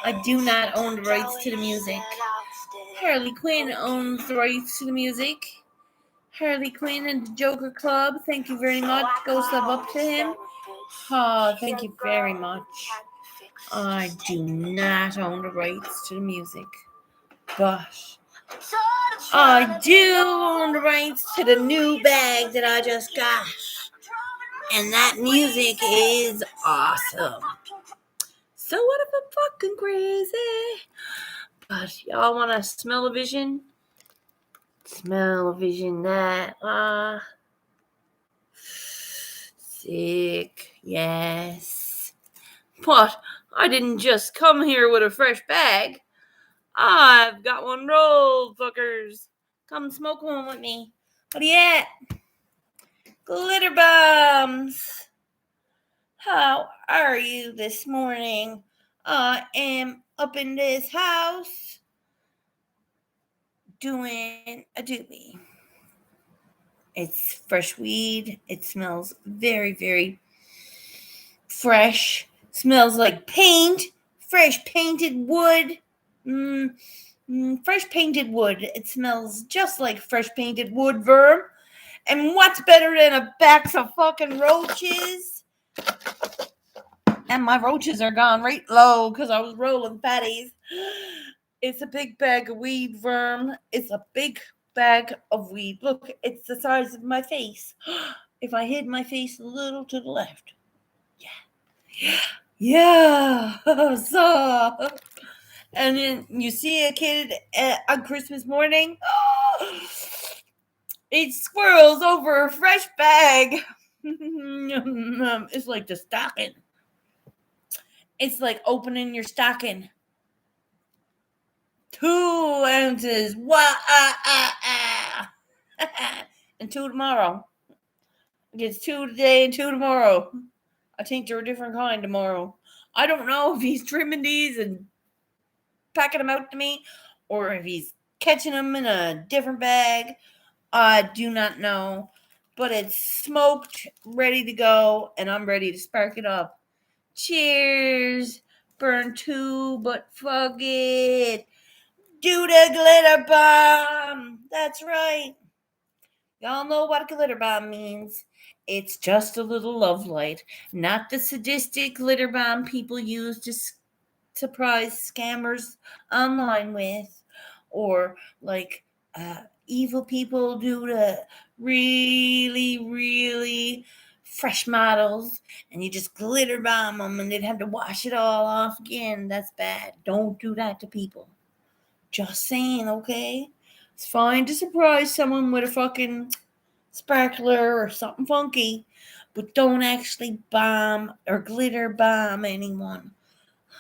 I do not own the rights to the music. Harley Quinn owns the rights to the music. Harley Quinn and the Joker Club, thank you very much. Go sub up to him. Oh, thank you very much. I do not own the rights to the music, but I do own the rights to the new bag that I just got. And that music is awesome. So what if I'm fucking crazy? But y'all want to smell-o-vision? Smell-o-vision that. Sick. Yes. But I didn't just come here with a fresh bag. I've got one rolled, fuckers. Come smoke one with me. What are you at? Glitter bombs. How are you this morning? I am up in this house doing a doobie. It's fresh weed. It smells very, very fresh. Smells like paint. Fresh painted wood. Fresh painted wood. It smells just like fresh painted wood, verb. And what's better than a box of fucking roaches? And my roaches are gone right low because I was rolling fatties. It's a big bag of weed, Verm. It's a big bag of weed. Look, it's the size of my face. If I hid my face a little to the left. Yeah. So, and then you see a kid on Christmas morning. It squirrels over a fresh bag. It's like the stocking. It's like opening your stocking. 2 ounces. And 2 tomorrow. It gets 2 today and 2 tomorrow. I think they're a different kind tomorrow. I don't know if he's trimming these and packing them out to me, or if he's catching them in a different bag. I do not know. But it's smoked, ready to go, and I'm ready to spark it up. Cheers. Burn 2, but fuck it. Do the glitter bomb. That's right. Y'all know what a glitter bomb means. It's just a little love light, not the sadistic glitter bomb people use to surprise scammers online with, or like evil people do to really, really fresh models, and you just glitter bomb them and they'd have to wash it all off again. That's bad. Don't do that to people. Just saying, okay? It's fine to surprise someone with a fucking sparkler or something funky, but don't actually bomb or glitter bomb anyone.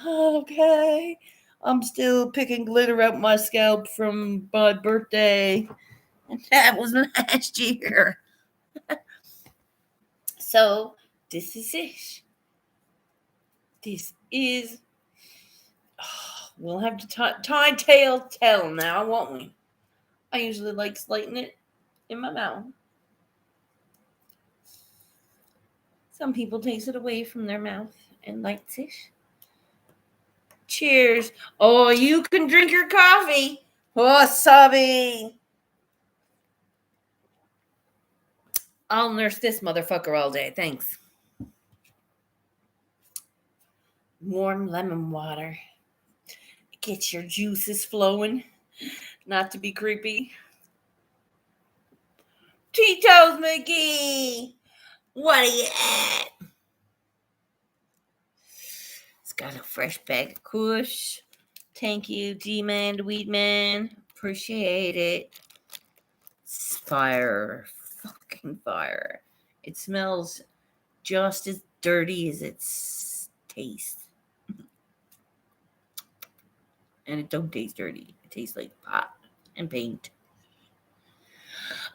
Okay. I'm still picking glitter out my scalp from my birthday. And that was last year. So, this is it. This is... we'll have to tie tail tell now, won't we? I usually like slighting it in my mouth. Some people takes it away from their mouth and likes it. Cheers. Oh, you can drink your coffee. Wasabi. I'll nurse this motherfucker all day. Thanks. Warm lemon water. Get your juices flowing. Not to be creepy. Tito's Mickey. What are you at? It's got a fresh bag of kush. Thank you, G-Man, the Weed Man. Appreciate it. It's fire. Fucking fire. It smells just as dirty as it tastes. And it don't taste dirty. It tastes like pot and paint.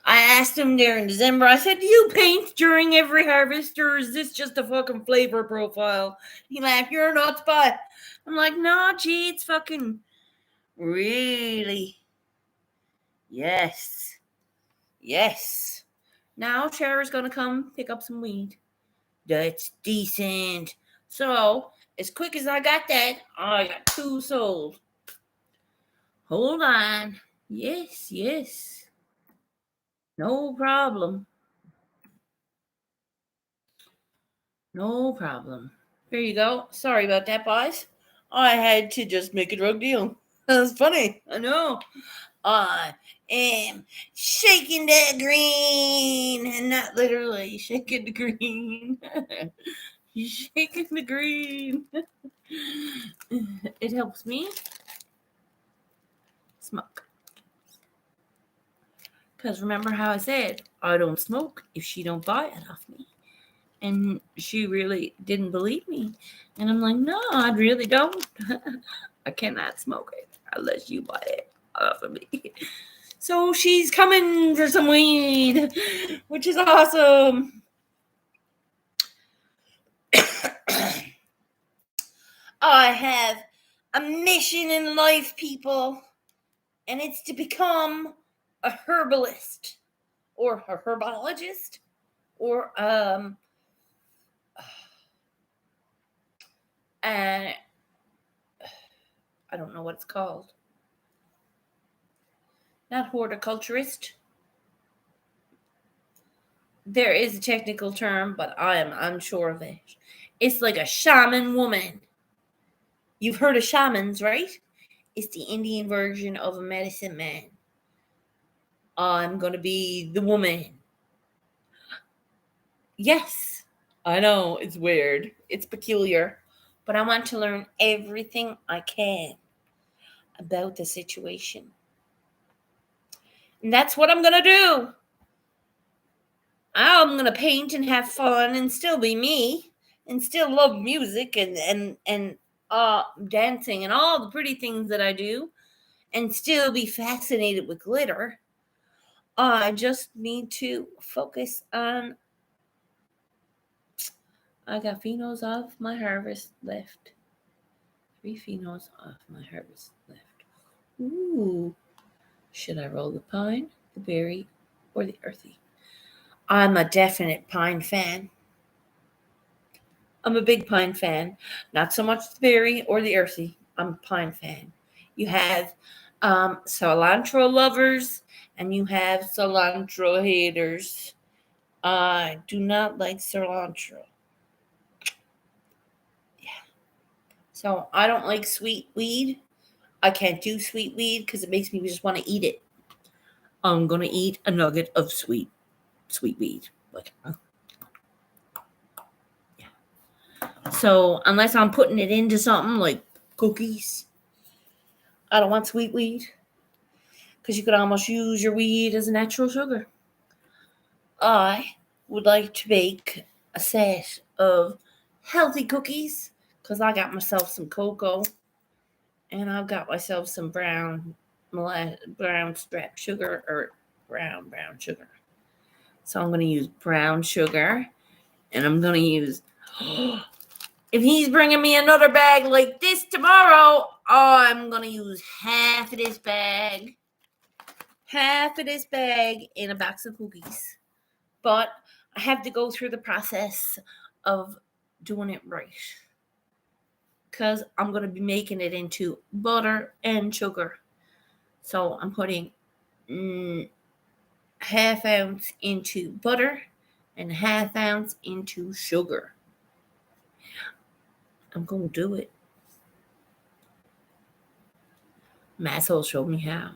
I asked him there in December, I said, do you paint during every harvest, or is this just a fucking flavor profile? He laughed, you're not spot. I'm like, no, gee, it's fucking really. Yes. Now Cher's gonna come pick up some weed. That's decent. So, As quick as I got that, I got 2 sold. Hold on. Yes. No problem. No problem. Here you go. Sorry about that, boys. I had to just make a drug deal. That's funny. I know. I am shaking that green, and not literally shaking the green. Shaking the green. It helps me smoke. Because remember how I said, I don't smoke if she don't buy it off me. And she really didn't believe me. And I'm like, no, I really don't. I cannot smoke it unless you buy it off of me. So she's coming for some weed, which is awesome. I have a mission in life, people, and it's to become a herbalist or a herbologist or and I don't know what it's called. Not horticulturist. There is a technical term, but I am unsure of it. It's like a shaman woman. You've heard of shamans, right? It's the Indian version of a medicine man. I'm going to be the woman. Yes, I know, it's weird. It's peculiar. But I want to learn everything I can about the situation. And that's what I'm going to do. I'm going to paint and have fun and still be me and still love music and dancing and all the pretty things that I do and still be fascinated with glitter. I just need to focus on. I got phenos off my harvest left. 3 phenos off my harvest left. Ooh. Should I roll the pine, the berry, or the earthy? I'm a definite pine fan. I'm a big pine fan. Not so much the berry or the earthy. I'm a pine fan. You have cilantro lovers and you have cilantro haters. I do not like cilantro. Yeah. So I don't like sweet weed. I can't do sweet weed because it makes me just want to eat it. I'm going to eat a nugget of sweet weed. Like, yeah. So unless I'm putting it into something like cookies, I don't want sweet weed because you could almost use your weed as a natural sugar. I would like to bake a set of healthy cookies because I got myself some cocoa and I've got myself some brown strap sugar or brown sugar. So I'm going to use brown sugar and I'm going to use, if he's bringing me another bag like this tomorrow, I'm going to use half of this bag in a box of cookies. But I have to go through the process of doing it right. Because I'm going to be making it into butter and sugar. So I'm putting half ounce into butter and half ounce into sugar. I'm going to do it. Masshole showed me how.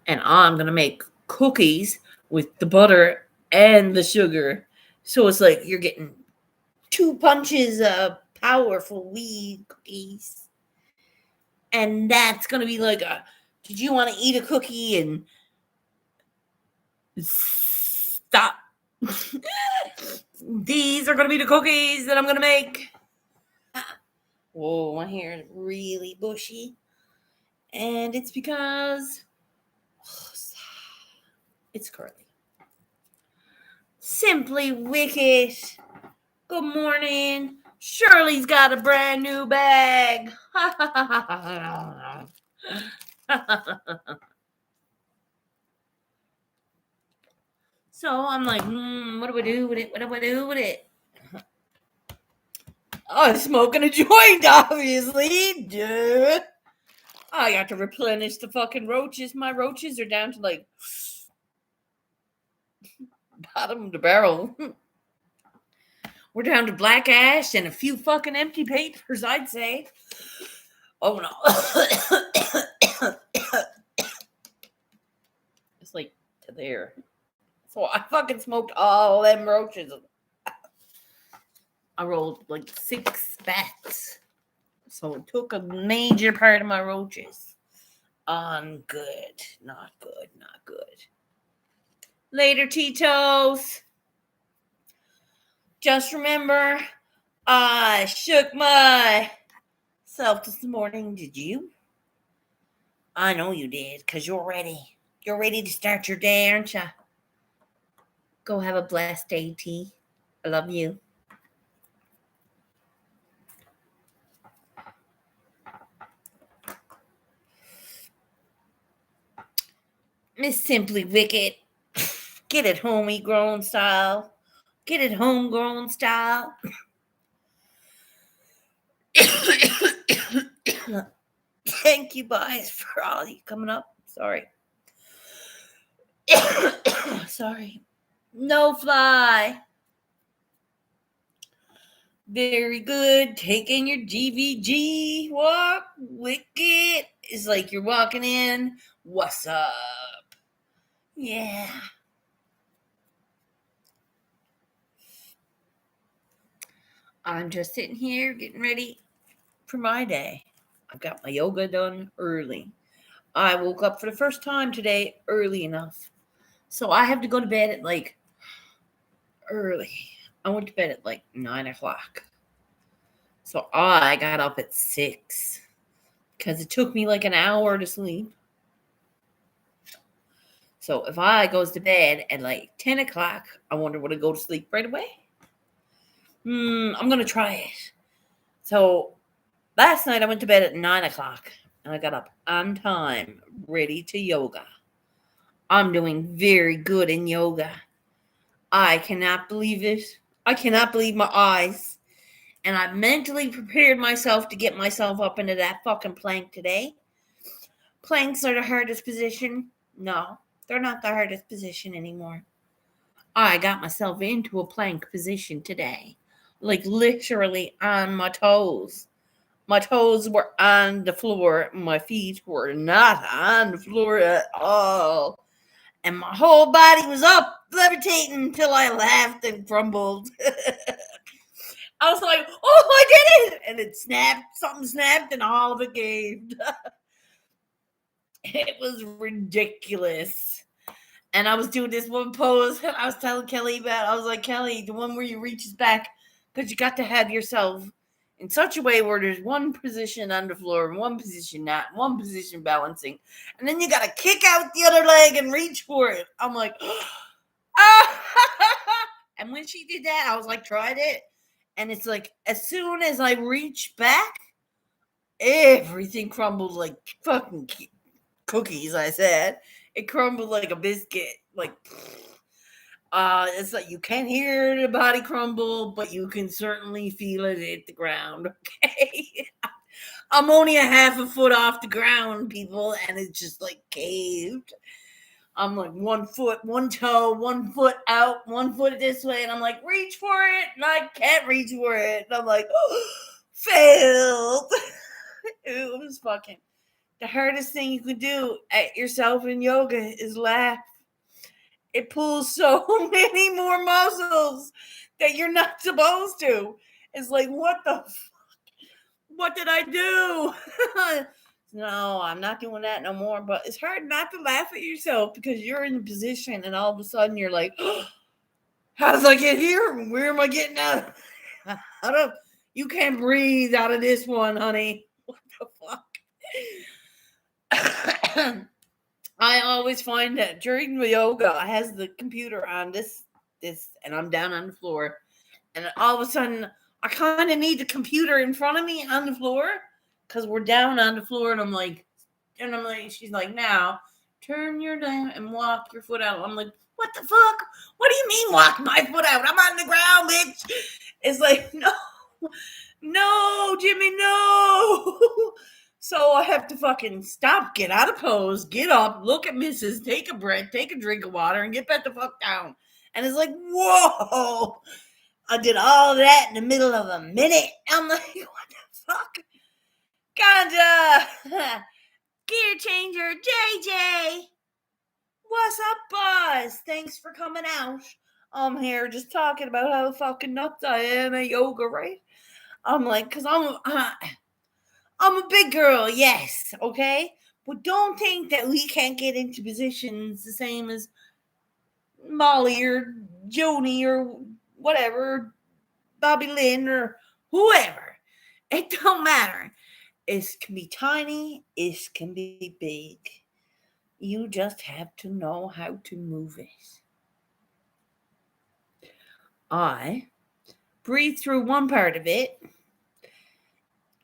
And I'm going to make cookies with the butter and the sugar. So it's like you're getting 2 punches of powerful weed cookies. And that's going to be like did you want to eat a cookie and stop? These are going to be the cookies that I'm going to make. Whoa, my hair is really bushy. And it's because it's curly. Simply wicked. Good morning. Shirley's got a brand new bag. So I'm like, what do I do with it? What do I do with it? I'm smoking a joint, obviously. Duh. I got to replenish the fucking roaches. My roaches are down to like bottom of the barrel. We're down to black ash and a few fucking empty papers, I'd say. Oh no. It's like to there. So I fucking smoked all them roaches. I rolled like 6 bats. So it took a major part of my roaches. On good. Not good. Not good. Later, Tito's. Just remember, I shook myself this morning. Did you? I know you did, because you're ready. You're ready to start your day, aren't you? Go have a blessed day, T. I love you. Miss Simply Wicked. Get it homegrown style. Get it homegrown style. Thank you guys for all you coming up. Sorry. Sorry. No fly. Very good. Taking your GVG walk. Wicked. It's like you're walking in. What's up? Yeah. I'm just sitting here getting ready for my day. I've got my yoga done early. I woke up for the first time today early enough. So I have to go to bed at like early. I went to bed at like 9 o'clock. So I got up at 6 because it took me like an hour to sleep. So if I goes to bed at like 10 o'clock, I wonder would I go to sleep right away? I'm going to try it. So last night I went to bed at 9 o'clock and I got up on time, ready to yoga. I'm doing very good in yoga. I cannot believe it. I cannot believe my eyes. And I mentally prepared myself to get myself up into that fucking plank today. Planks are the hardest position. No, they're not the hardest position anymore. I got myself into a plank position today. Like literally on my toes. My toes were on the floor. My feet were not on the floor at all. And my whole body was up, levitating until I laughed and crumbled. I was like, oh, I did it! And it snapped. Something snapped and all of it caved. It was ridiculous. And I was doing this one pose, and I was telling Kelly about it. I was like, Kelly, the one where you reaches back, because you got to have yourself in such a way where there's one position on the floor and one position not, one position balancing. And then you got to kick out the other leg and reach for it. I'm like, ah! And when she did that, I was like, tried it. And it's like, as soon as I reach back, everything crumbled like fucking cookies, I said. It crumbled like a biscuit. Like, it's like you can't hear the body crumble, but you can certainly feel it hit the ground. Okay. I'm only a half a foot off the ground, people, and it's just like caved. I'm like 1 foot, 1 toe, 1 foot out, 1 foot this way, and I'm like, reach for it, and I can't reach for it. And I'm like, oh, failed. It was fucking the hardest thing you can do at yourself in yoga is laugh. It pulls so many more muscles that you're not supposed to. It's like, what the fuck? What did I do? No, I'm not doing that no more. But it's hard not to laugh at yourself because you're in a position and all of a sudden you're like, oh, how did I get here? Where am I getting out? You can't breathe out of this one, honey. What the fuck? I always find that during the yoga, I has the computer on this, and I'm down on the floor, and all of a sudden, I kind of need the computer in front of me on the floor because we're down on the floor, and I'm like, she's like, now turn your down and walk your foot out. I'm like, what the fuck? What do you mean walk my foot out? I'm on the ground, bitch. It's like, no. No, Jimmy, no. So I have to fucking stop, get out of pose, get up, look at Mrs., take a breath, take a drink of water, and get back the fuck down. And it's like, whoa. I did all that in the middle of a minute. I'm like, what the fuck? Ganja. Gear changer, JJ. What's up, boss? Thanks for coming out. I'm here just talking about how fucking nuts I am at yoga, right? I'm like, because I'm a big girl, yes, okay? But don't think that we can't get into positions the same as Molly or Joni or whatever, Bobby Lynn or whoever. It don't matter. It can be tiny, it can be big. You just have to know how to move it. I breathe through one part of it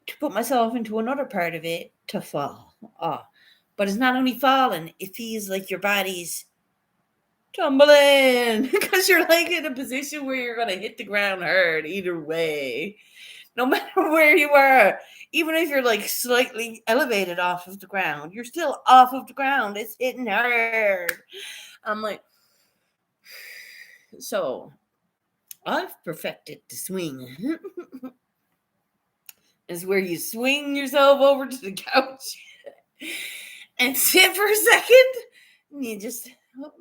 to put myself into another part of it to fall. But it's not only falling, it feels like your body's tumbling because you're like in a position where you're going to hit the ground hard either way. No matter where you are, even if you're like slightly elevated off of the ground, you're still off of the ground. It's hitting hard. I'm like, so I've perfected the swing. Is where you swing yourself over to the couch and sit for a second. And you just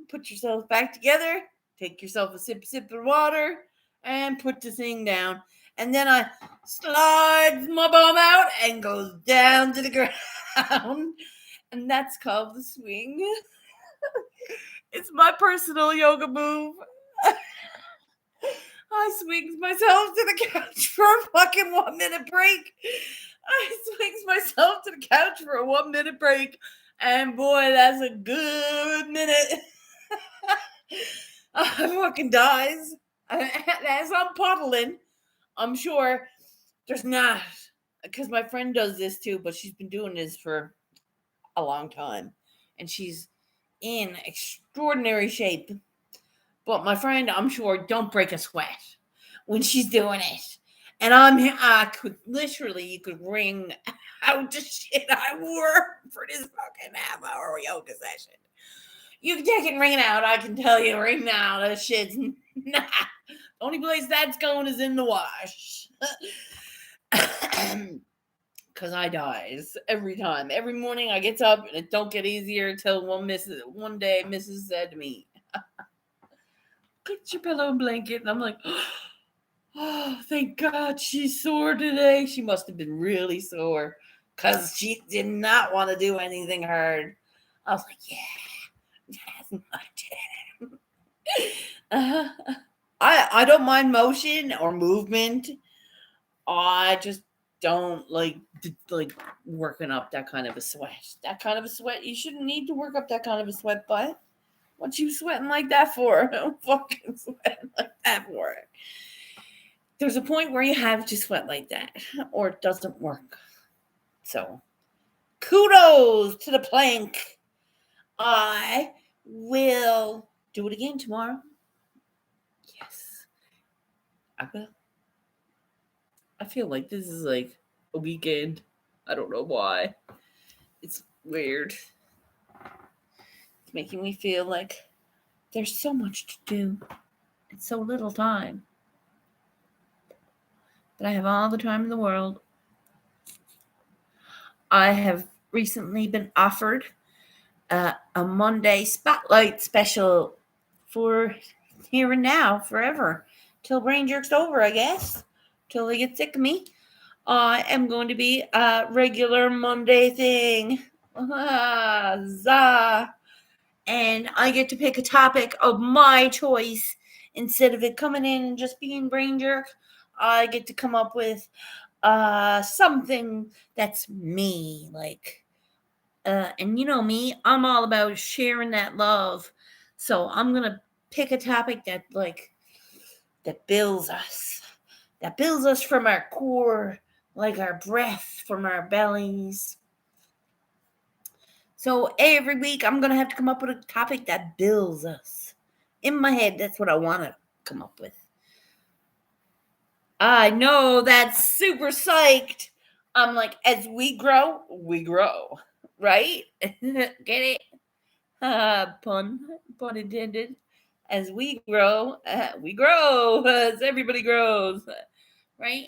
put yourself back together, take yourself a sip of water, and put the thing down. And then I slide my bum out and goes down to the ground. And that's called the swing. It's my personal yoga move. I swings myself to the couch for a fucking 1 minute break. I swings myself to the couch for a 1 minute break. And boy, that's a good minute. I fucking dies. As I'm puddling, I'm sure there's not, because my friend does this too, but she's been doing this for a long time. And she's in extraordinary shape. But my friend, I'm sure, don't break a sweat when she's doing it. And you could wring out the shit I wore for this fucking half-hour yoga session. You can take it and wring it out. I can tell you right now, that shit's not. The only place that's going is in the wash. Because I dies every time. Every morning I get up and it don't get easier until one day Mrs. said to me, get your pillow and blanket. And I'm like, oh, thank God she's sore today. She must have been really sore because she did not want to do anything hard. I was like, yeah, that's not it. I don't mind motion or movement. I just don't like working up that kind of a sweat. That kind of a sweat, you shouldn't need to work up that kind of a sweat, but what you sweating like that for? I'm fucking sweating like that for. There's a point where you have to sweat like that, or it doesn't work. So, kudos to the plank. I will do it again tomorrow. Yes, I will. I feel like this is like a weekend. I don't know why. It's weird. It's making me feel like there's so much to do and so little time. But I have all the time in the world. I have recently been offered a Monday spotlight special for here and now, forever, till Brain Jerk's over, I guess, till they get sick of me. I am going to be a regular Monday thing. Huzzah. And I get to pick a topic of my choice instead of it coming in and just being Brain Jerk. I get to come up with something that's me, like, and you know me, I'm all about sharing that love. So I'm gonna pick a topic that builds us from our core, like our breath from our bellies. So every week I'm gonna have to come up with a topic that builds us. In my head, that's what I want to come up with. I know, that's super psyched. I'm like, as we grow, right? Get it? Pun intended. As we grow, we grow. As everybody grows, right?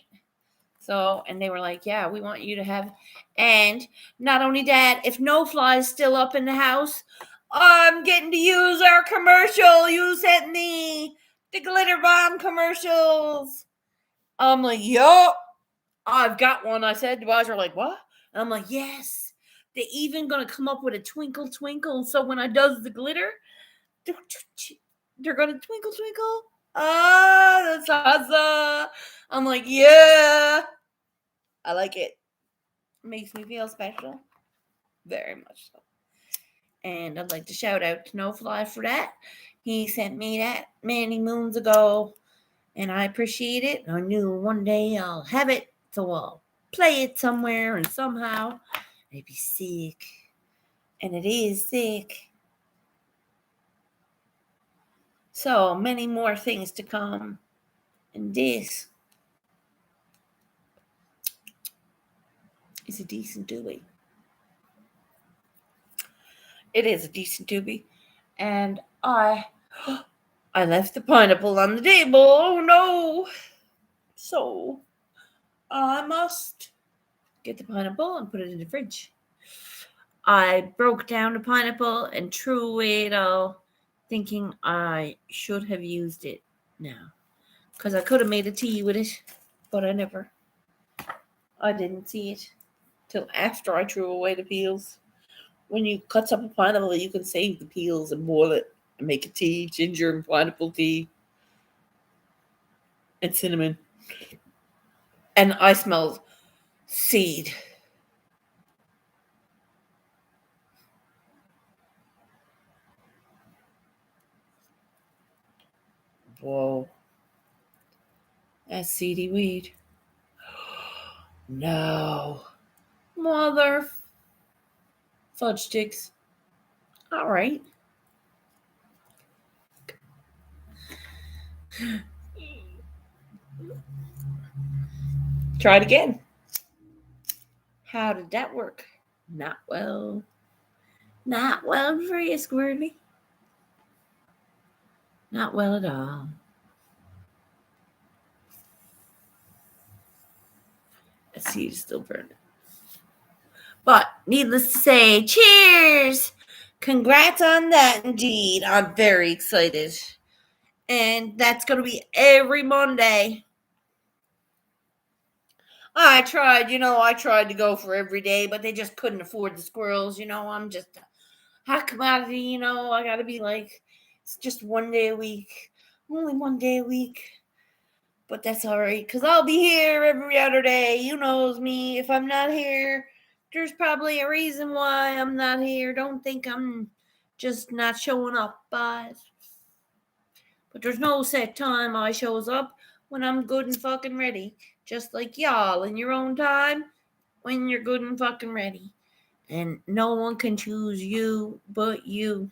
So, and they were like, yeah, we want you to have, and not only that, if No Fly's still up in the house, I'm getting to use our commercial you sent me, the glitter bomb commercials. I'm like, yup, I've got one. I said, the boys are like, what? And I'm like, yes. They're even gonna come up with a twinkle twinkle, so when I does the glitter, they're gonna twinkle twinkle. Ah, that's awesome. I'm like, yeah, I like it. Makes me feel special, very much so. And I'd like to shout out to No Fly for that. He sent me that many moons ago, and I appreciate it. I knew one day I'll have it, so I'll play it somewhere and somehow. It'd be sick, and it is sick. So many more things to come, and this is a decent doobie. It is a decent doobie, and I left the pineapple on the table. Oh no! So I must get the pineapple and put it in the fridge. I broke down the pineapple and threw away it all, thinking I should have used it now. Because I could have made a tea with it, but I never. I didn't see it till after I threw away the peels. When you cut up a pineapple, you can save the peels and boil it and make a tea, ginger and pineapple tea, and cinnamon. And I smell seed. Whoa. That's seedy weed. No. Mother fudge sticks. All right. Try it again. How did that work? Not well. Not well for you, Squirty. Not well at all. I see you still burning. But needless to say, cheers! Congrats on that, indeed. I'm very excited. And that's going to be every Monday. I tried to go for every day, but they just couldn't afford the squirrels. I'm just a hot commodity. I got to be like, it's just one day a week. Only one day a week. But that's all right, because I'll be here every other day. You knows me. If I'm not here, there's probably a reason why I'm not here. Don't think I'm just not showing up, but there's no set time I shows up when I'm good and fucking ready. Just like y'all in your own time when you're good and fucking ready. And no one can choose you but you.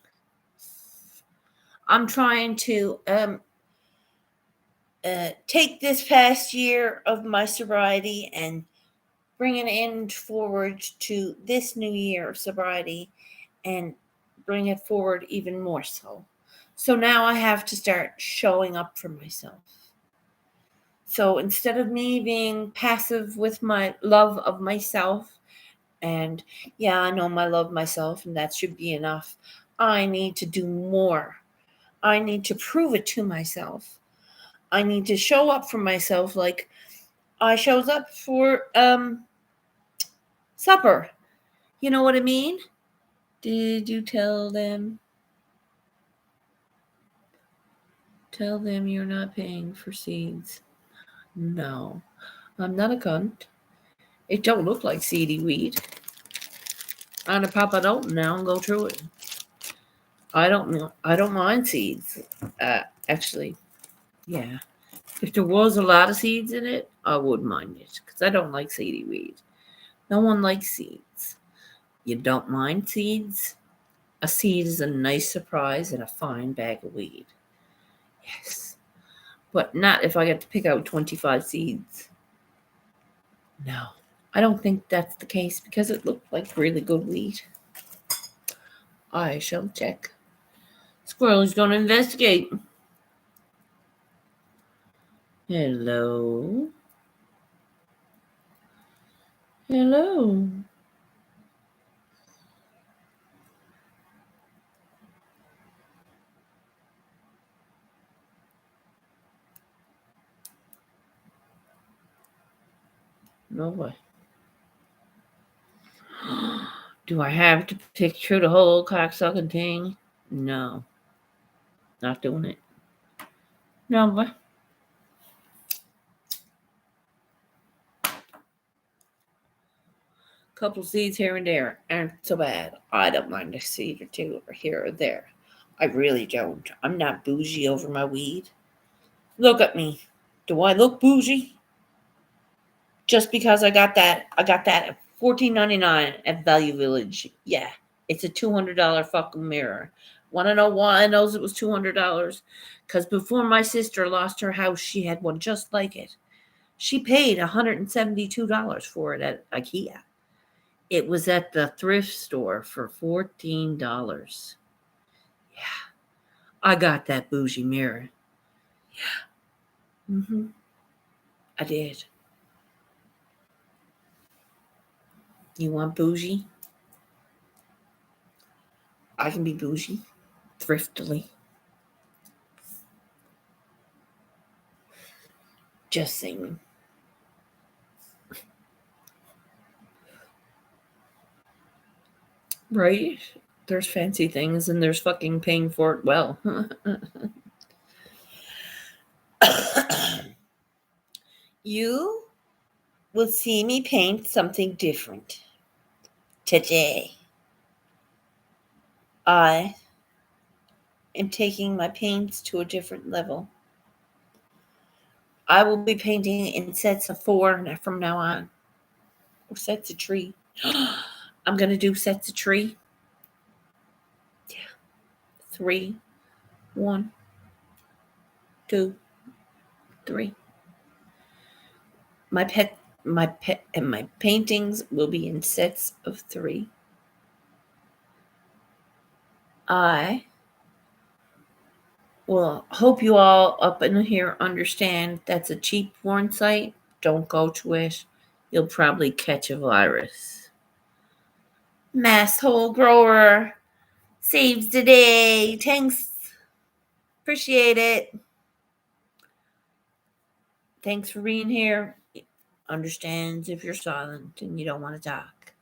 I'm trying to take this past year of my sobriety and bring an end forward to this new year of sobriety and bring it forward even more so. So now I have to start showing up for myself. So instead of me being passive with my love of myself, and yeah, I know I love myself and that should be enough, I need to do more. I need to prove it to myself. I need to show up for myself like I shows up for supper. You know what I mean? Did you tell them? Tell them you're not paying for seeds. No, I'm not a cunt. It don't look like seedy weed. I'm gonna pop it open now and go through it. I don't mind seeds. Actually, yeah. If there was a lot of seeds in it, I would mind it because I don't like seedy weed. No one likes seeds. You don't mind seeds? A seed is a nice surprise in a fine bag of weed. Yes. But not if I get to pick out 25 seeds. No, I don't think that's the case because it looked like really good wheat. I shall check. Squirrel is going to investigate. Hello. Hello. No way. Do I have to pick through the whole cocksucking thing? No. Not doing it. No way. Couple seeds here and there aren't so bad. I don't mind a seed or two over here or there. I really don't. I'm not bougie over my weed. Look at me. Do I look bougie? Just because I got that at $14.99 at Value Village. Yeah, it's a $200 fucking mirror. Want to know why I knows it was $200? Because before my sister lost her house, she had one just like it. She paid $172 for it at IKEA. It was at the thrift store for $14. Yeah, I got that bougie mirror. Yeah. I did. You want bougie? I can be bougie. Thriftily. Just saying. Right? There's fancy things and there's fucking paying for it well. You will see me paint something different today. I am taking my paints to a different level. I will be painting in sets of 4 from now on. Or sets of 3. I'm going to do sets of 3. Yeah. 3. 1, 2, 3. My paintings will be in sets of 3. I will hope you all up in here understand that's a cheap porn site. Don't go to it. You'll probably catch a virus. Mass hole grower saves the day. Thanks. Appreciate it. Thanks for being here. Understands if you're silent and you don't want to talk.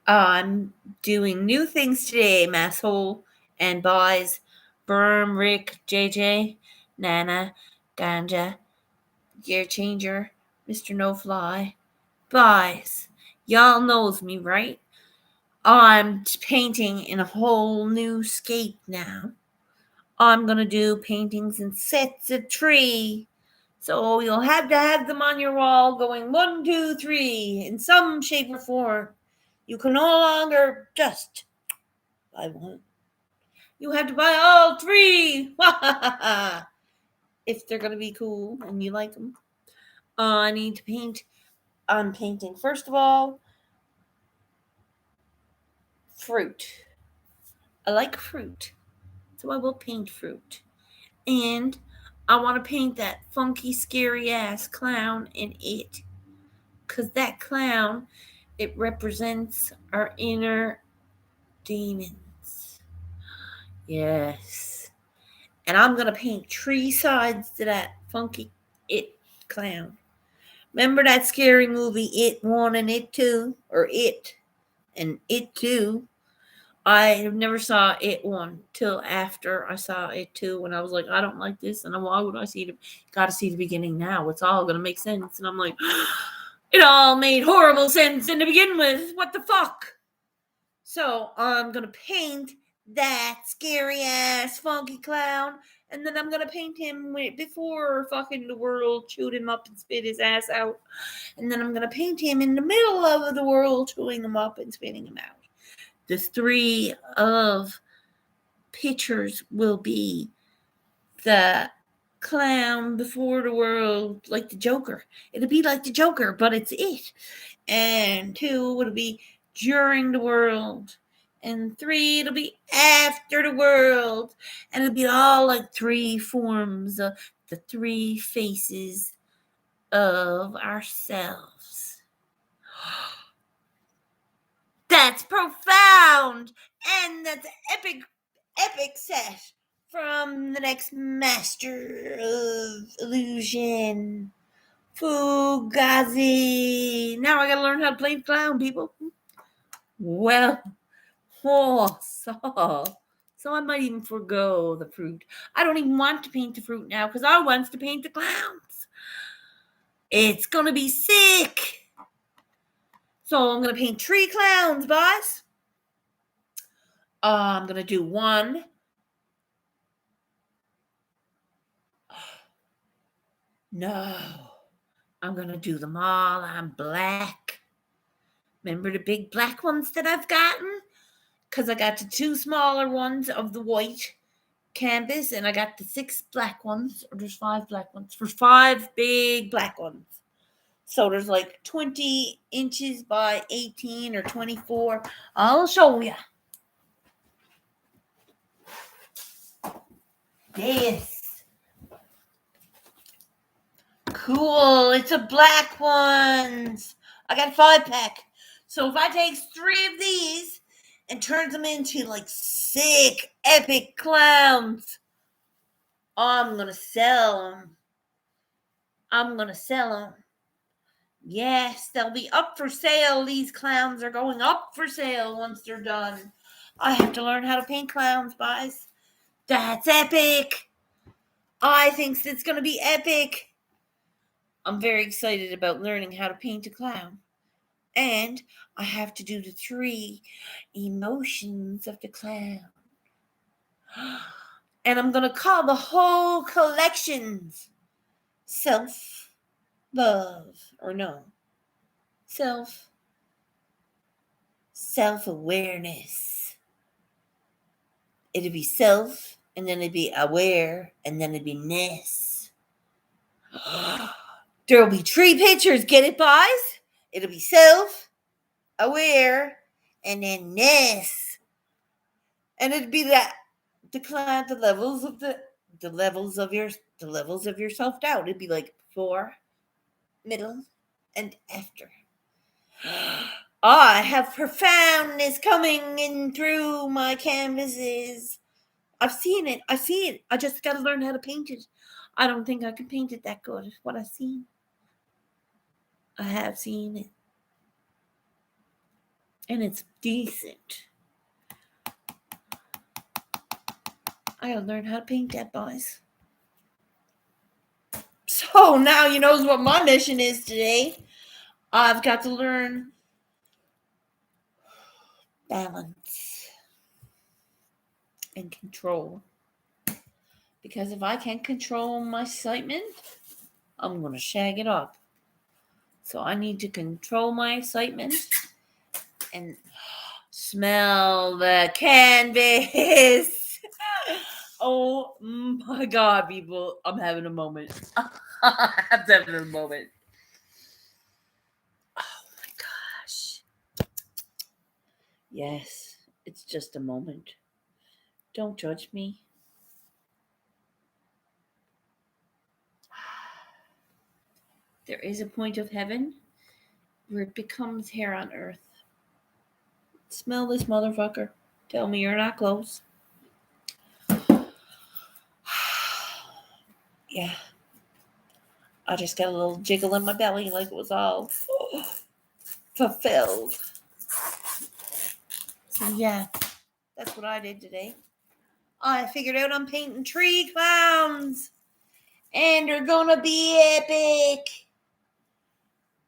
I'm doing new things today, masshole and boys. Berm, Rick, JJ, Nana, Ganja, Gear Changer, Mr. No Fly. Boys, y'all knows me, right? I'm painting in a whole new scape now. I'm gonna do paintings in sets of 3. So you'll have to have them on your wall going 1, 2, 3 in some shape or form. You can no longer just buy one. You have to buy all 3. If they're going to be cool and you like them. I need to paint. I'm painting, first of all, fruit. I like fruit. So I will paint fruit. And I want to paint that funky, scary ass clown in it. Because that clown, it represents our inner demons. Yes. And I'm going to paint 3 sides to that funky It clown. Remember that scary movie, It 1 and It 2? Or It and It 2? I never saw It 1 till after I saw It 2 when I was like, I don't like this. And why would I see it? Got to see the beginning now. It's all going to make sense. And I'm like, it all made horrible sense in to begin with. What the fuck? So I'm going to paint that scary ass funky clown. And then I'm going to paint him before fucking the world chewed him up and spit his ass out. And then I'm going to paint him in the middle of the world chewing him up and spitting him out. The 3 of pictures will be the clown before the world, like the Joker. It'll be like the Joker, but it's it. And 2, it'll be during the world. And 3, it'll be after the world. And it'll be all like 3 forms of the 3 faces of ourselves. That's profound. And that's epic set from the next master of illusion, Fugazi. Now I gotta learn how to play the clown, people. Well, so I might even forego the fruit. I don't even want to paint the fruit now because I want to paint the clowns. It's gonna be sick. So I'm gonna paint 3 clowns, boys. I'm gonna do 1. No, I'm gonna do them all on black. Remember the big black ones that I've gotten? Because I got the 2 smaller ones of the white canvas, and I got the 6 black ones, or there's 5 black ones, for 5 big black ones. So there's like 20 inches by 18 or 24. I'll show you. This. Cool. It's a black ones. I got a 5-pack. So if I take 3 of these and turns them into like sick, epic clowns, I'm going to sell them. Yes, they'll be up for sale. These clowns are going up for sale once they're done. I have to learn how to paint clowns, guys. That's epic. I think it's going to be epic. I'm very excited about learning how to paint a clown. And I have to do the 3 emotions of the clown. And I'm going to call the whole collections self-love. Or no. Self-awareness. It'd be self, and then it'd be aware, and then it'd be ness. There'll be 3 pictures. Get it, boys? It'll be self, aware, and then ness. And it'd be that the levels of your self-doubt. It'd be like before, middle, and after. I have profoundness coming in through my canvases. I've seen it. I see it. I just got to learn how to paint it. I don't think I can paint it that good. What I've seen. I have seen it. And it's decent. I got to learn how to paint that, boys. So now you know what my mission is today. I've got to learn balance and control. Because if I can't control my excitement, I'm going to shag it up. So I need to control my excitement and smell the canvas. Oh my God, people. I'm having a moment. I'm having a moment. Oh my gosh. Yes, it's just a moment. Don't judge me. There is a point of heaven where it becomes here on earth. Smell this motherfucker. Tell me you're not close. Yeah. I just got a little jiggle in my belly like it was all fulfilled. So yeah, that's what I did today. I figured out I'm painting 3 clowns. And they're gonna be epic.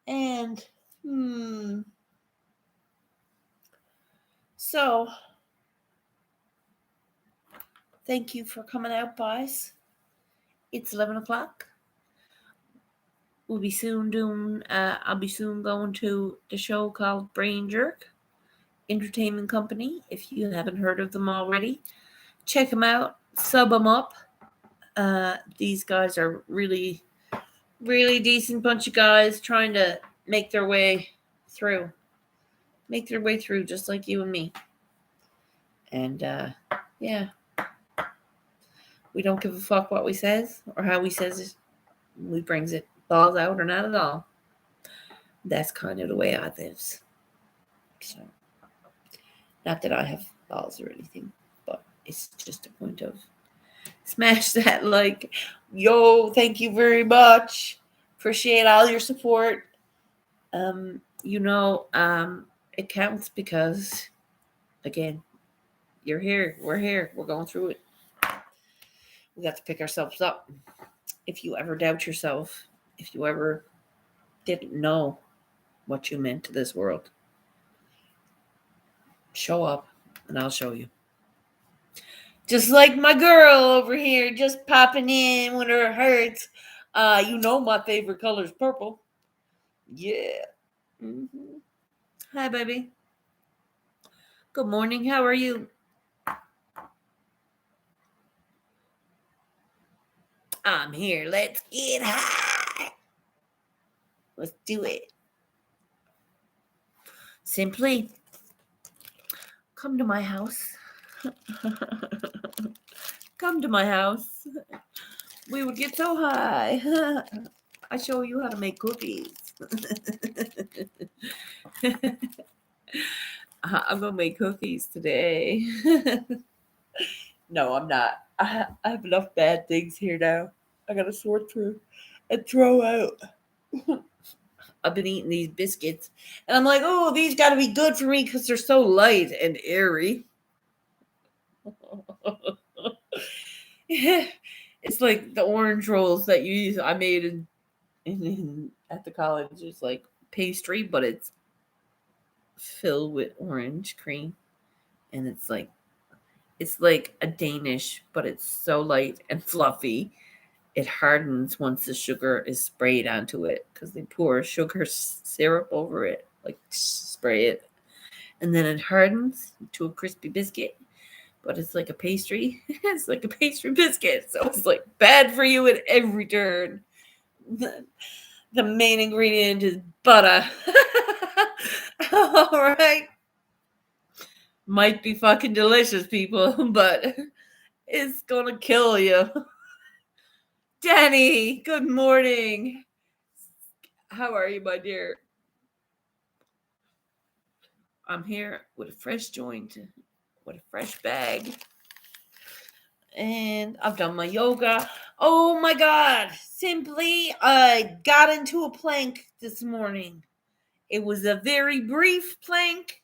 And, So, thank you for coming out, boys. It's 11 o'clock. I'll be soon going to the show called Brain Jerk Entertainment Company. If you haven't heard of them already, check them out, sub them up, These guys are really, really decent bunch of guys trying to make their way through. Make their way through just like you and me. And yeah. We don't give a fuck what we says or how we says it. We brings it balls out or not at all. That's kind of the way I lives. So, not that I have balls or anything, but it's just a point of smash that like, yo, thank you very much. Appreciate all your support. It counts because, again, you're here. We're here. We're going through it. We got to pick ourselves up. If you ever doubt yourself, if you ever didn't know what you meant to this world, show up and I'll show you. Just like my girl over here just popping in when her hurts. My favorite color is purple. Yeah. Mm-hmm. Hi, baby. Good morning. How are you? I'm here. Let's get high. Let's do it. Simply come to my house. Come to my house. We would get so high. I show you how to make cookies. I'm gonna make cookies today. No, I'm not. I have enough bad things here now. I gotta sort through and throw out. I've been eating these biscuits, and I'm like, oh, these gotta be good for me because they're so light and airy. It's like the orange rolls that you use. I made in at the college. It's like pastry, but it's filled with orange cream, and it's like a Danish, but it's so light and fluffy. It hardens once the sugar is sprayed onto it because they pour sugar syrup over it, like spray it, and then it hardens to a crispy biscuit. But it's like a pastry. It's like a pastry biscuit, so it's like bad for you at every turn. The main ingredient is butter. All right. Might be fucking delicious, people, but it's gonna kill you. Danny, good morning. How are you, my dear? I'm here with a fresh joint, with a fresh bag. And I've done my yoga. Oh my God. Simply, I got into a plank this morning. It was a very brief plank,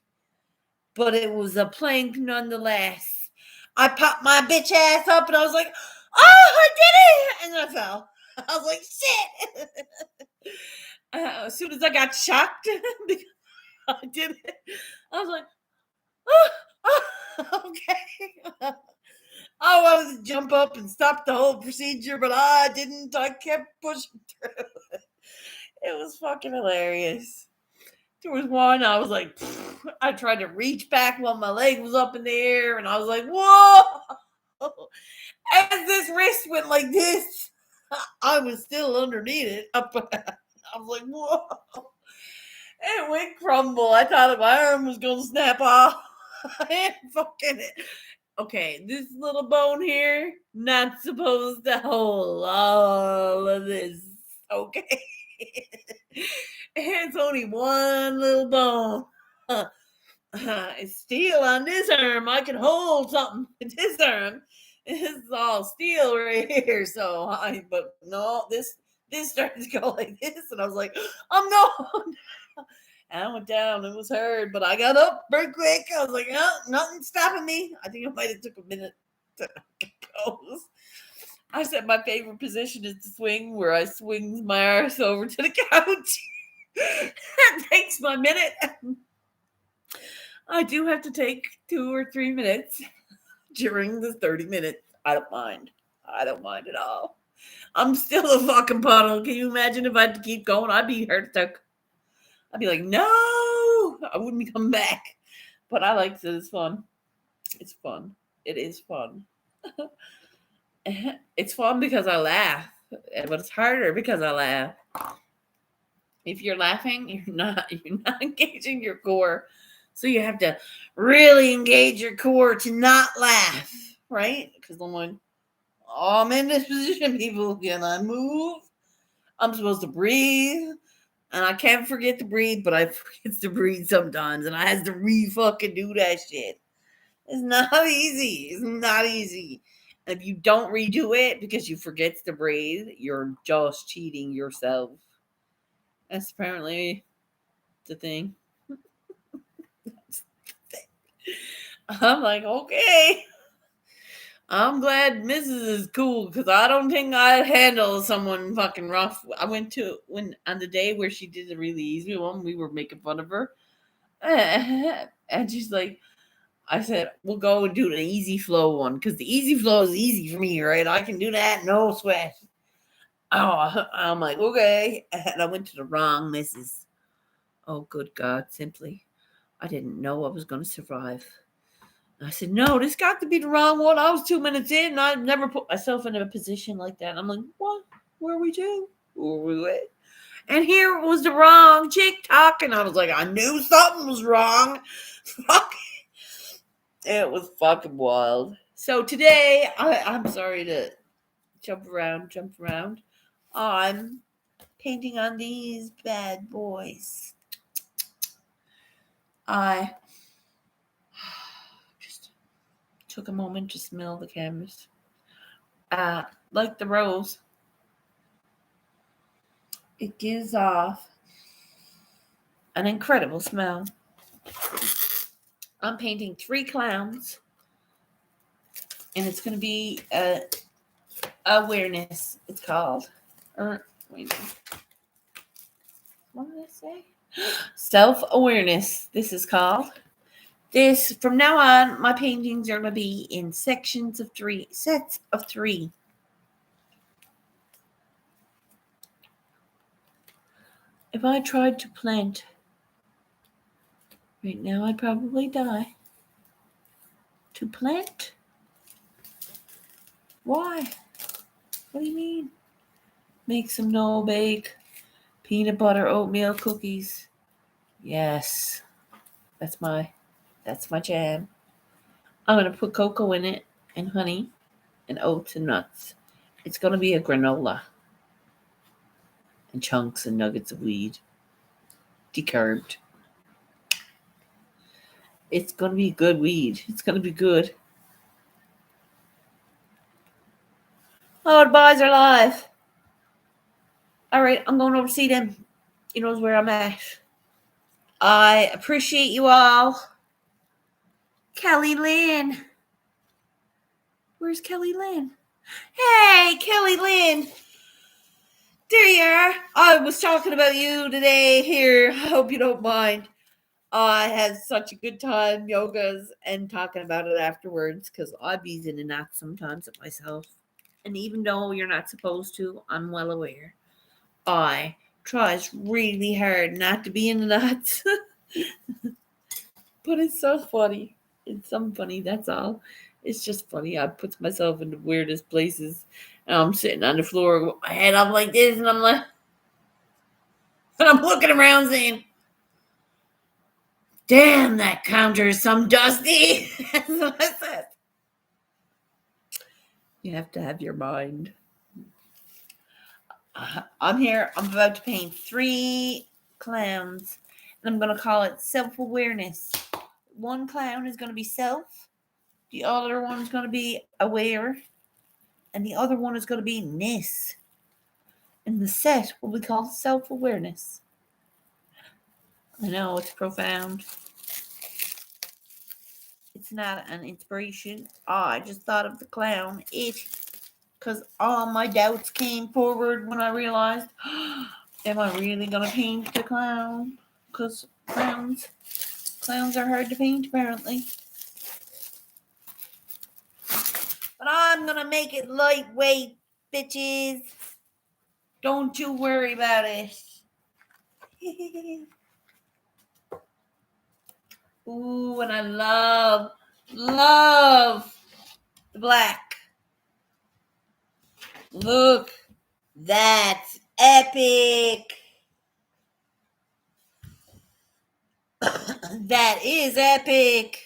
but it was a plank nonetheless. I popped my bitch ass up and I was like, oh, I did it. And then I fell. I was like, shit. As soon as I got shocked, I did it. I was like, oh, okay. I wanted to jump up and stop the whole procedure, but I didn't. I kept pushing through. It was fucking hilarious. There was one, I was like, I tried to reach back while my leg was up in the air, and I was like, whoa! As this wrist went like this, I was still underneath it. I was like, whoa! It went crumble. I thought my arm was going to snap off. And fucking it. Okay, this little bone here, not supposed to hold all of this. Okay. It's only one little bone. It's steel on this arm. I can hold something with this arm. This is all steel right here. But no, this started to go like this, and I was like, oh no. And I went down. It was hard, but I got up very quick. I was like, oh, nothing stopping me. I think it might have took a minute to compose. I said my favorite position is to swing, where I swing my arse over to the couch. That takes my minute. I do have to take 2 or 3 minutes during the 30 minutes. I don't mind. I don't mind at all. I'm still a fucking puddle. Can you imagine if I had to keep going? I'd be hurt stuck. I'd be like, no, I wouldn't be coming back. But I like it. It's fun. It's fun. It is fun. It's fun because I laugh, but it's harder because I laugh. If you're laughing, you're not engaging your core. So you have to really engage your core to not laugh, right? Because I'm like, oh, I'm in this position, people. Can I move? I'm supposed to breathe. And I can't forget to breathe, but I forget to breathe sometimes. And I have to fucking do that shit. It's not easy. It's not easy. And if you don't redo it because you forget to breathe, you're just cheating yourself. That's apparently the thing. I'm like, okay. I'm glad Mrs. is cool because I don't think I'd handle someone fucking rough. I went to when on the day where she did the really easy one, we were making fun of her. And she's like, I said, we'll go and do the easy flow one because the easy flow is easy for me, right? I can do that, no sweat. Oh, I'm like, okay. And I went to the wrong Mrs. Oh, good God, simply. I didn't know I was going to survive. I said, no, this got to be the wrong one. I was 2 minutes in and I've never put myself in a position like that. I'm like, what? Where are we to? Where are we at? And here was the wrong chick talking. I was like, I knew something was wrong. Fuck. It was fucking wild. So today, I'm sorry to jump around. I'm painting on these bad boys. I just took a moment to smell the canvas. Like the rose, it gives off an incredible smell. I'm painting 3 clowns, and it's going to be awareness. It's called. Wait. What did I say? Self-awareness. This is called. This from now on, my paintings are going to be in sets of 3. If I tried to plant right now, I'd probably die. To plant? Why? What do you mean? Make some no-bake peanut butter oatmeal cookies. Yes, that's my jam. I'm gonna put cocoa in it and honey and oats and nuts. It's gonna be a granola and chunks and nuggets of weed, decurbed. It's gonna be good weed. It's gonna be good. Oh, the boys are live. All right, I'm going over to see them. He knows where I'm at. I appreciate you all. Kelly Lynn. Where's Kelly Lynn? Hey, Kelly Lynn. There you are. I was talking about you today here. I hope you don't mind. I had such a good time yogas and talking about it afterwards because I be in a knot sometimes at myself. And even though you're not supposed to, I'm well aware. I tries really hard not to be in the knots. But it's so funny. It's so funny, that's all. It's just funny. I put myself in the weirdest places. And I'm sitting on the floor with my head up like this, and I'm like, and I'm looking around saying, damn, that counter is some dusty. That's what I said. You have to have your mind. I'm here. I'm about to paint 3 clowns, and I'm going to call it self-awareness. One clown is going to be self. The other one is going to be aware. And the other one is going to be ness. And the set will be called self-awareness. I know, it's profound. It's not an inspiration. I just thought of the clown. Because all my doubts came forward when I realized, am I really going to paint the clown? Because clowns are hard to paint, apparently. But I'm going to make it lightweight, bitches. Don't you worry about it. Ooh, and I love the black. Look, that's epic. That is epic.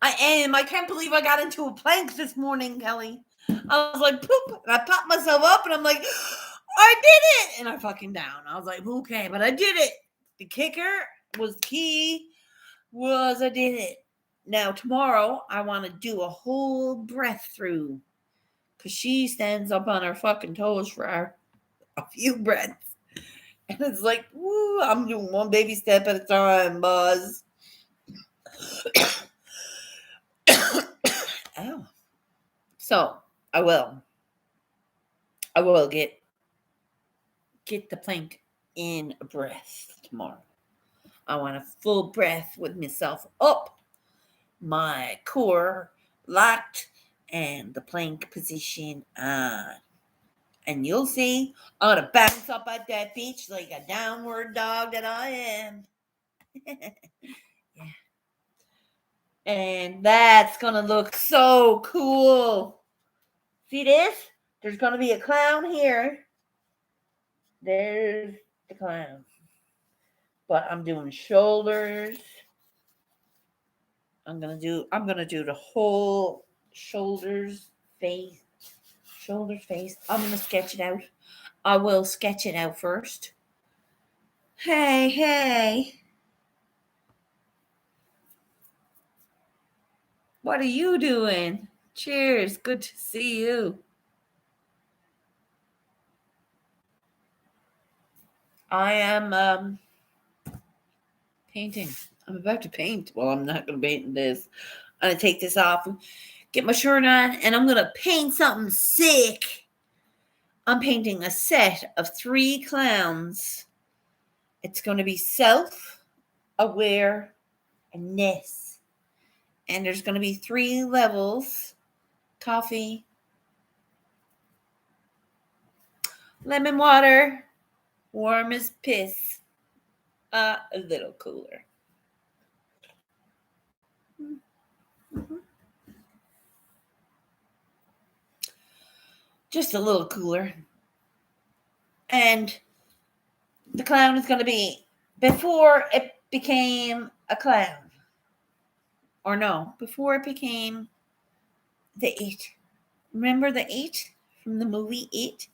I am. I can't believe I got into a plank this morning, Kelly. I was like, poop. And I popped myself up and I'm like, I did it. And I fucking down. I was like, okay, but I did it. The kicker was key was I did it. Now, tomorrow, I want to do a whole breath through because she stands up on her fucking toes for a few breaths. And it's like, woo, I'm doing one baby step at a time, Buzz. Ow. So, I will get the plank in a breath tomorrow. I want a full breath with myself up, my core locked, and the plank position on. And you'll see, I'm going to bounce up at that beach like a downward dog that I am. Yeah. And that's going to look so cool. See this? There's going to be a clown here. There's the clown. But I'm doing shoulders. I'm gonna do the whole shoulders, face. I'm gonna sketch it out. I will sketch it out first. Hey. What are you doing? Cheers. Good to see you. I am painting. I'm about to paint. Well, I'm not going to paint this. I'm going to take this off, get my shirt on, and I'm going to paint something sick. I'm painting a set of 3 clowns. It's going to be self-awareness. And there's going to be 3 levels. Coffee, lemon water, warm as piss, a little cooler. Mm-hmm. Just a little cooler. And the clown is going to be before it became a clown. Or no, before it became the 8. Remember the 8 from the movie 8?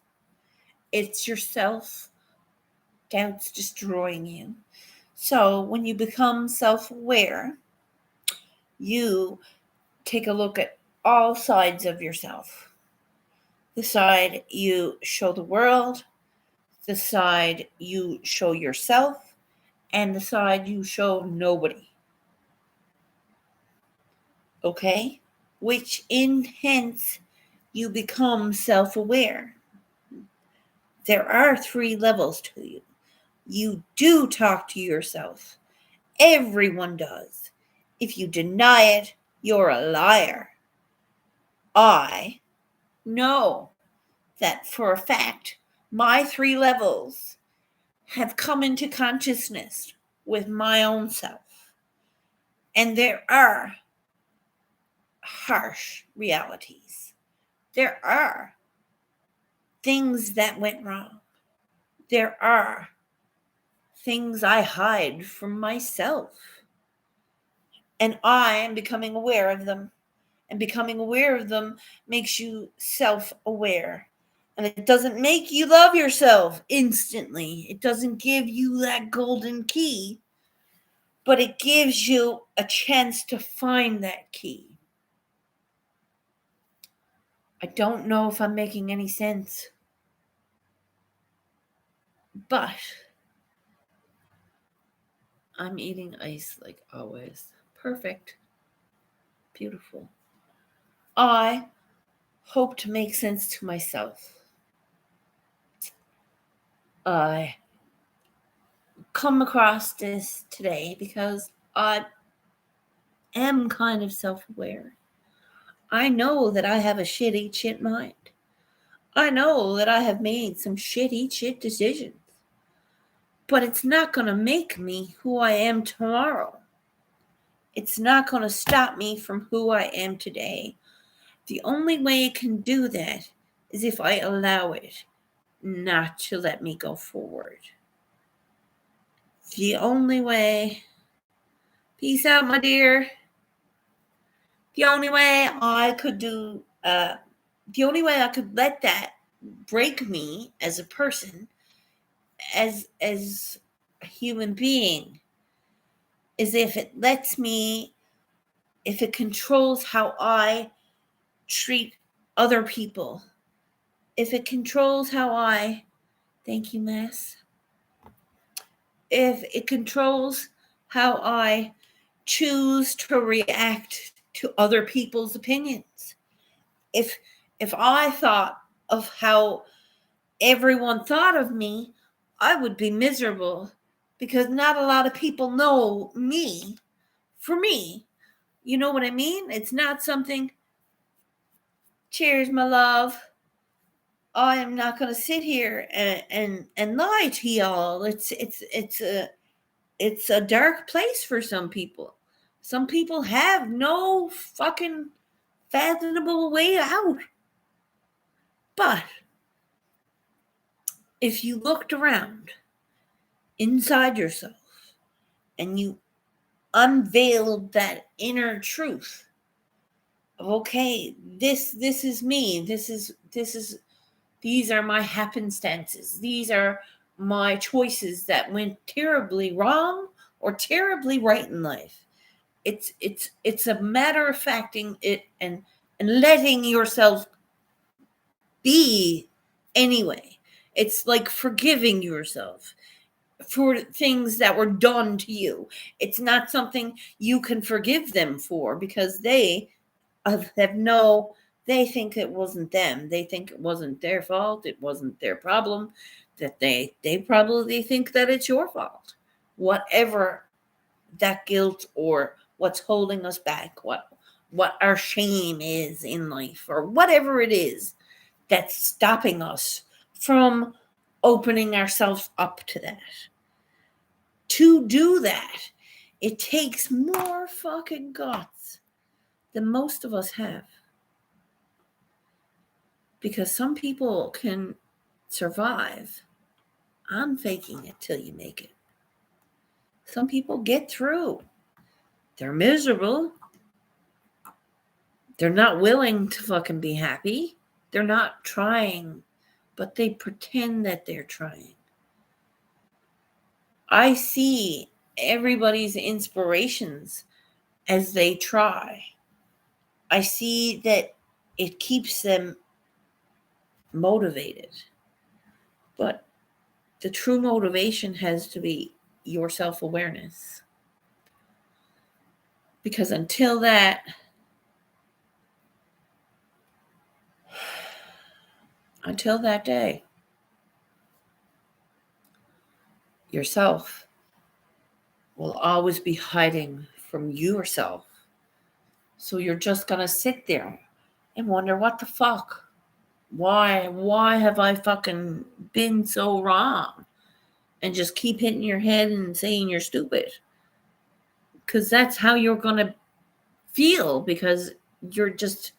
It's yourself. Doubt's destroying you. So when you become self-aware, you take a look at all sides of yourself. The side you show the world, the side you show yourself, and the side you show nobody. Okay? Which hence you become self-aware. There are 3 levels to you. You do talk to yourself. Everyone does. If you deny it, you're a liar. I know that for a fact, my 3 levels have come into consciousness with my own self. And there are harsh realities. There are things that went wrong. There are things I hide from myself. And I am becoming aware of them. And becoming aware of them makes you self-aware. And it doesn't make you love yourself instantly. It doesn't give you that golden key. But it gives you a chance to find that key. I don't know if I'm making any sense. But I'm eating ice like always. Perfect. Beautiful. I hope to make sense to myself. I come across this today because I am kind of self-aware. I know that I have a shit mind. I know that I have made some shit decisions. But it's not going to make me who I am tomorrow. It's not going to stop me from who I am today. The only way it can do that is if I allow it not to let me go forward. The only way, peace out, my dear. The only way I could let that break me as a person, as a human being, is if it controls how I treat other people. If it controls thank you, Mass. If it controls how I choose to react to other people's opinions. If I thought of how everyone thought of me, I would be miserable, because not a lot of people know me for me. You know what I mean? It's not something, cheers, my love. I am not going to sit here and lie to y'all. It's a dark place for some people. Some people have no fucking fathomable way out. But if you looked around inside yourself and you unveiled that inner truth of, okay, this is me. These are my happenstances. These are my choices that went terribly wrong or terribly right in life. It's a matter of facting it and letting yourself be anyway. It's like forgiving yourself for things that were done to you. It's not something you can forgive them for, because they think it wasn't them. They think it wasn't their fault. It wasn't their problem. That they probably think that it's your fault. Whatever that guilt or what's holding us back, what our shame is in life, or whatever it is that's stopping us from opening ourselves up to that. To do that, it takes more fucking guts than most of us have. Because some people can survive on faking it till you make it. Some people get through. They're miserable. They're not willing to fucking be happy. They're not trying, but they pretend that they're trying. I see everybody's inspirations as they try. I see that it keeps them motivated. But the true motivation has to be your self-awareness. Because until that day, yourself will always be hiding from yourself. So you're just going to sit there and wonder, what the fuck? Why have I fucking been so wrong? And just keep hitting your head and saying you're stupid. Because that's how you're going to feel, because you're just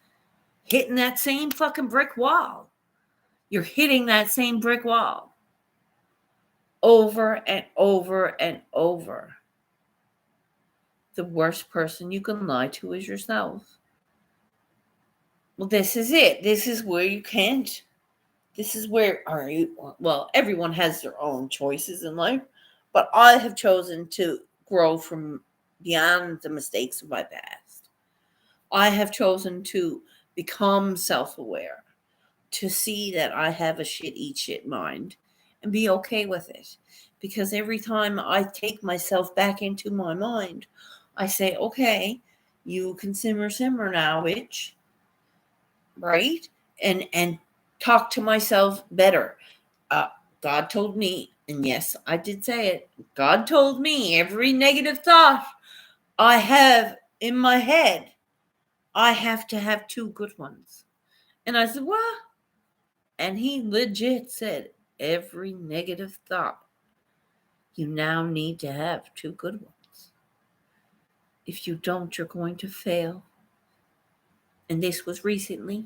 hitting that same fucking brick wall. You're hitting that same brick wall over and over and over. The worst person you can lie to is yourself. Well, this is it. This is where you can't. This is where, well, everyone has their own choices in life, but I have chosen to grow from beyond the mistakes of my past. I have chosen to become self-aware, to see that I have a eat shit mind and be okay with it. Because every time I take myself back into my mind, I say, okay, you can simmer now, bitch. Right? And talk to myself better. God told me, and yes, I did say it. God told me every negative thought I have in my head, I have to have 2 good ones. And I said, what? And he legit said, every negative thought, you now need to have 2 good ones. If you don't, you're going to fail. And this was recently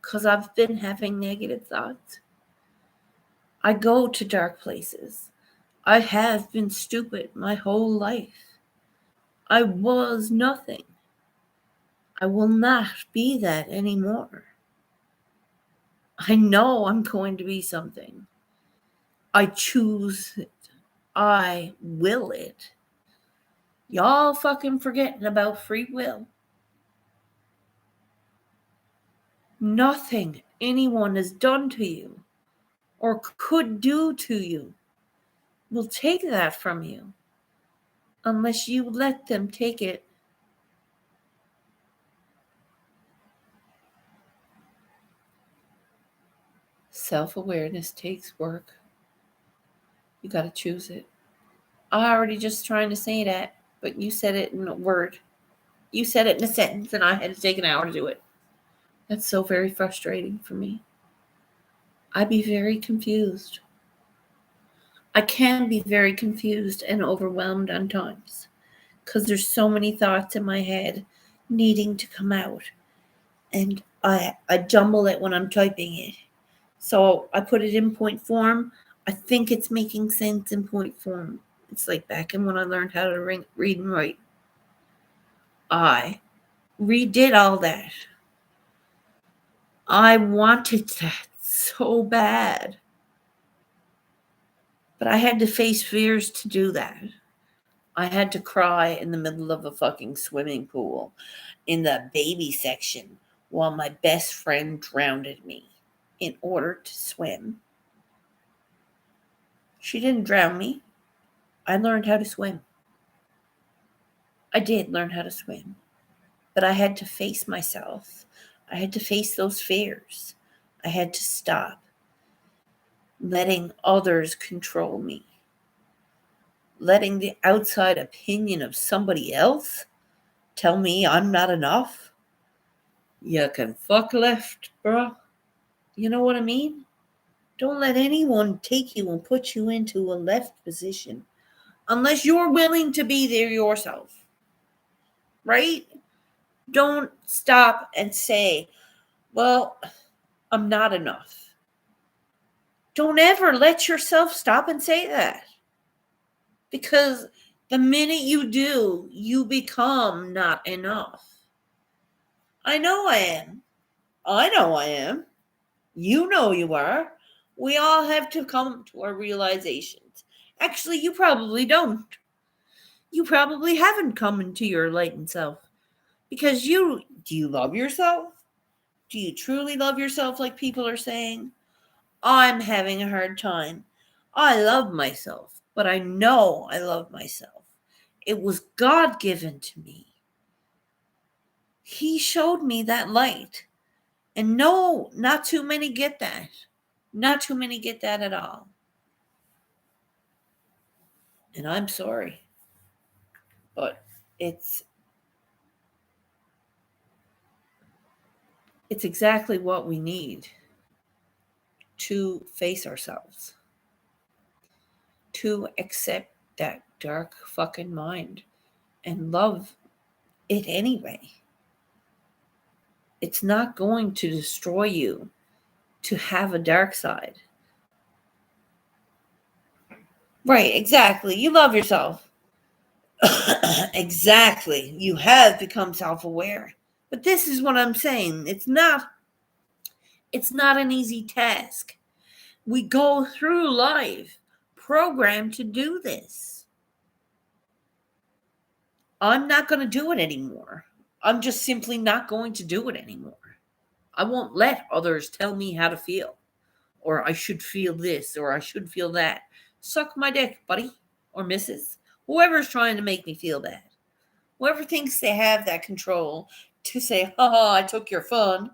because I've been having negative thoughts. I go to dark places. I have been stupid my whole life. I was nothing. I will not be that anymore. I know I'm going to be something. I choose it. I will it. Y'all fucking forgetting about free will. Nothing anyone has done to you or could do to you will take that from you unless you let them take it. Self-awareness takes work. You got to choose it. I already just trying to say that, but you said it in a word. You said it in a sentence, and I had to take an hour to do it. That's so very frustrating for me. I'd be very confused. I can be very confused and overwhelmed on times because there's so many thoughts in my head needing to come out, and I jumble it when I'm typing it. So I put it in point form. I think it's making sense in point form. It's like back in when I learned how to read and write. I redid all that. I wanted that so bad. But I had to face fears to do that. I had to cry in the middle of a fucking swimming pool in the baby section while my best friend drowned me in order to swim. She didn't drown me. I learned how to swim. I did learn how to swim. But I had to face myself. I had to face those fears. I had to stop letting others control me. Letting the outside opinion of somebody else tell me I'm not enough. You can fuck left, bro. You know what I mean? Don't let anyone take you and put you into a left position unless you're willing to be there yourself. Right? Don't stop and say, well, I'm not enough. Don't ever let yourself stop and say that. Because the minute you do, you become not enough. I know I am. I know I am. You know you are. We all have to come to our realizations. Actually, you probably don't. You probably haven't come into your enlightened self. Because do you love yourself? Do you truly love yourself like people are saying? I'm having a hard time. I love myself, but I know I love myself. It was God given to me. He showed me that light. And no, not too many get that. Not too many get that at all. And I'm sorry. But it's exactly what we need to face ourselves. To accept that dark fucking mind and love it anyway. It's not going to destroy you to have a dark side. Right, exactly. You love yourself. Exactly. You have become self-aware. But this is what I'm saying. It's not an easy task. We go through life programmed to do this. I'm not going to do it anymore. I'm just simply not going to do it anymore. I won't let others tell me how to feel, or I should feel this, or I should feel that. Suck my dick, buddy, or missus. Whoever's trying to make me feel bad. Whoever thinks they have that control to say, haha, I took your fun.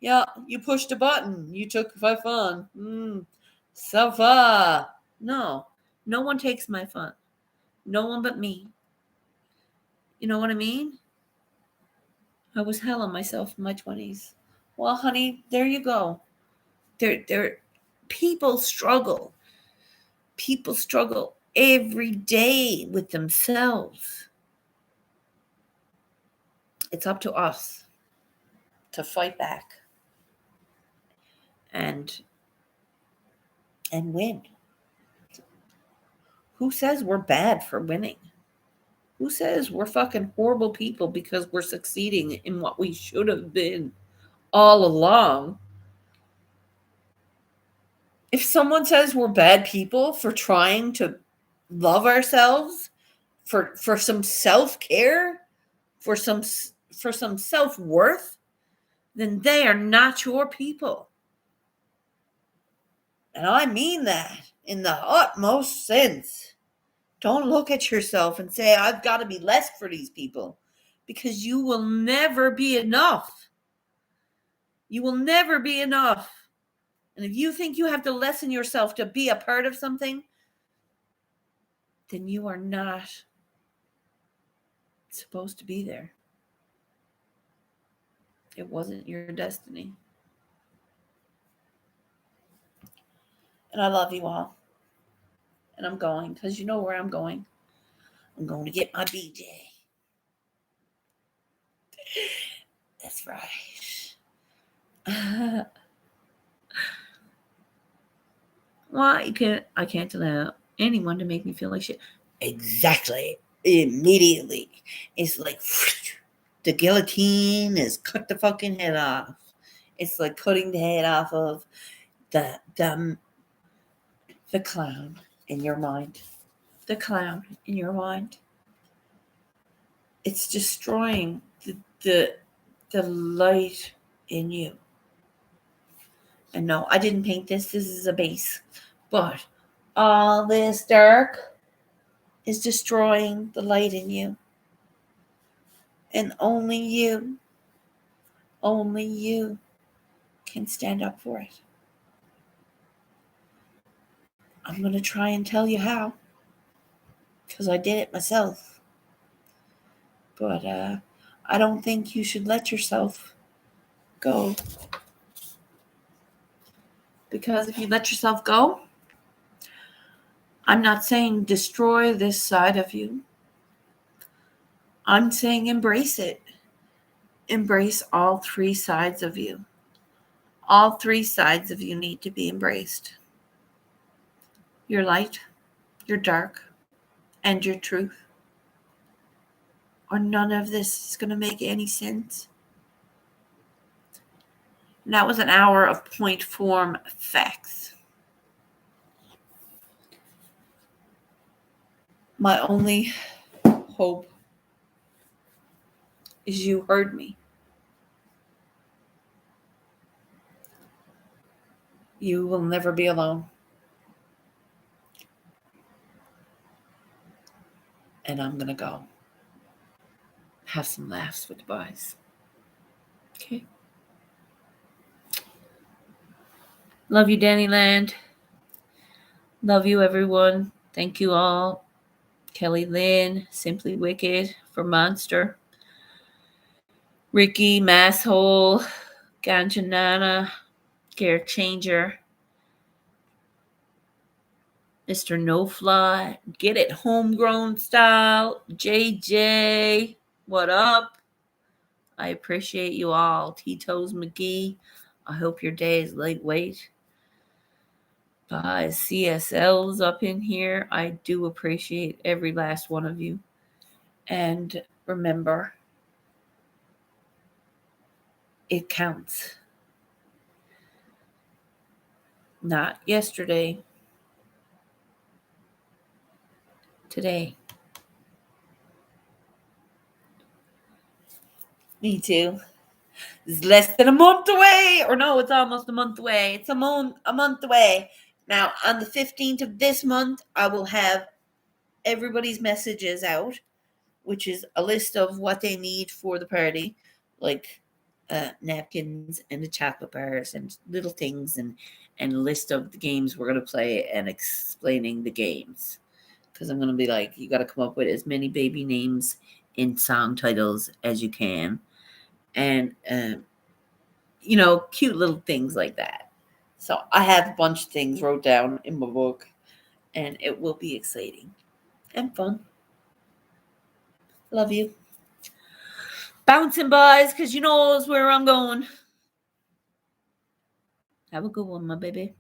Yeah, you pushed a button. You took my fun. So far. No one takes my fun. No one but me. You know what I mean? I was hell on myself in my 20s. Well, honey, there you go. People struggle. People struggle every day with themselves. It's up to us. to fight back and win. Who says we're bad for winning? Who says we're fucking horrible people because we're succeeding in what we should have been all along? If someone says we're bad people for trying to love ourselves, for some self-care, for some self-worth, then they are not your people. And I mean that in the utmost sense. Don't look at yourself and say, I've got to be less for these people, because you will never be enough. You will never be enough. And if you think you have to lessen yourself to be a part of something, then you are not supposed to be there. It wasn't your destiny. And I love you all. And I'm going, because you know where I'm going. I'm going to get my BJ. That's right. Why I can't allow anyone to make me feel like shit. Exactly. Immediately. It's like the guillotine is cut the fucking head off. It's like cutting the head off of the clown in your mind. The clown in your mind. It's destroying the light in you. And no, I didn't paint this. This is a base. But all this dark is destroying the light in you. And only you can stand up for it. I'm going to try and tell you how, because I did it myself. But I don't think you should let yourself go. Because if you let yourself go, I'm not saying destroy this side of you. I'm saying embrace it. Embrace all three sides of you. All three sides of you need to be embraced. Your light, your dark, and your truth. Or none of this is going to make any sense. And that was an hour of point form facts. My only hope is you heard me. You will never be alone. And I'm going to go have some laughs with the boys. Okay. Love you, Danny Land. Love you, everyone. Thank you all. Kelly Lynn, Simply Wicked for Monster. Ricky, Masshole, Ganjanana, Care Changer, Mr. No Fly, Get It Homegrown Style, JJ, what up? I appreciate you all. Tito's McGee, I hope your day is lightweight. CSL's up in here. I do appreciate every last one of you. And remember, it counts. Not yesterday. Today. Me too. It's less than a month away. Or no, it's almost a month away. It's a month away. Now, on the 15th of this month, I will have everybody's messages out, which is a list of what they need for the party, like napkins and the chocolate bars and little things, and a list of the games we're going to play and explaining the games. Because I'm going to be like, you got to come up with as many baby names in song titles as you can. And, cute little things like that. So I have a bunch of things wrote down in my book, and it will be exciting and fun. Love you. Bouncing, boys, because you knows where I'm going. Have a good one, my baby.